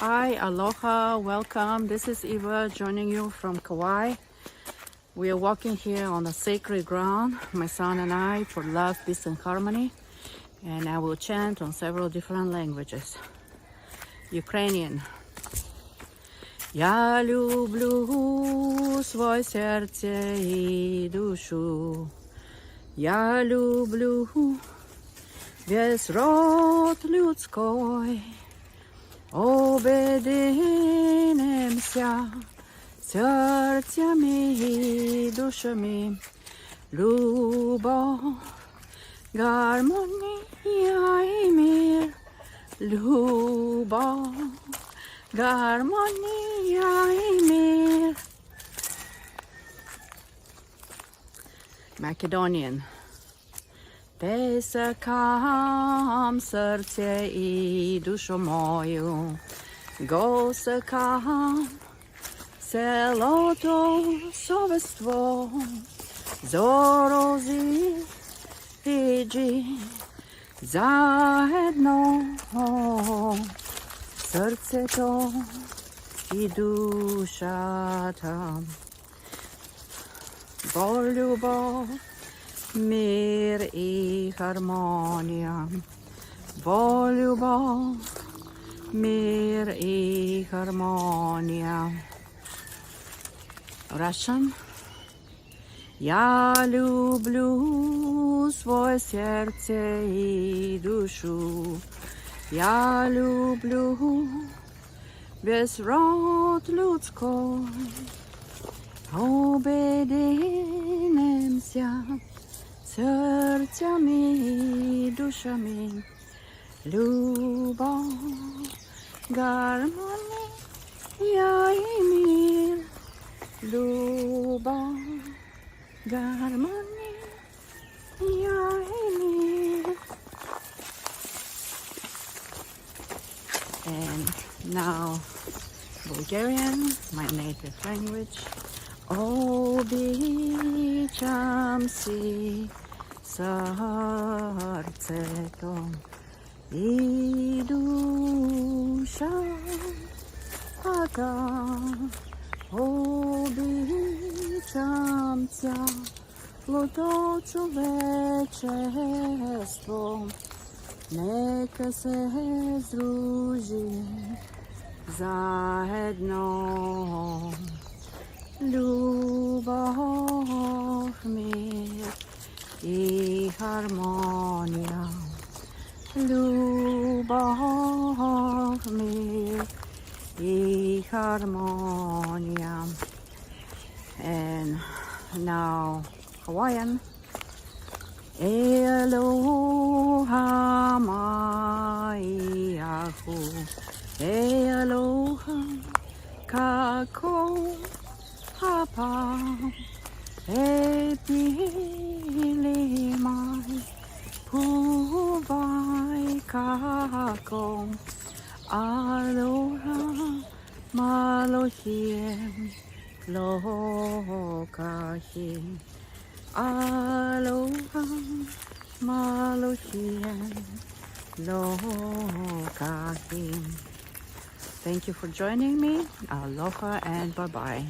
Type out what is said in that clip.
Hi, aloha, welcome. This is Eva joining you from Kauai. We are walking here on the sacred ground, my son and I, for love, peace, and harmony. And I will chant on several different languages. Ukrainian. Я люблю своє серце і душу. Я люблю весь род людской. Объединимся сердцами и душами. Любовь, гармония и мир. Любовь, гармония и мир. Macedonian. Te sekam srdce i dušu moju, go sekam celoto sovestvo, zorozi iđi zajedno, srce to i duša tam, voljubov, mir i harmonija, voljubov, mir i harmonija. Russian. Я люблю своє серце і душу. Я люблю весь род людський. Об'єднаємося серцями і душами. Любов, гармонія і мир. Любов, гармонія і мир. And now Bulgarian, my native language. Обичам си сърцето и душата. Обичам цялото човечество. Нека се здружи заедно. Любов, мир и хармония. Любов, мир и harmonia. And now Hawaiian. Aloha maiahu. Aloha kako hapa. Epili mai puvai kako. Aloha malohiem lokahim. Aloha malohiem lokahim. Thank you for joining me. Aloha and bye-bye.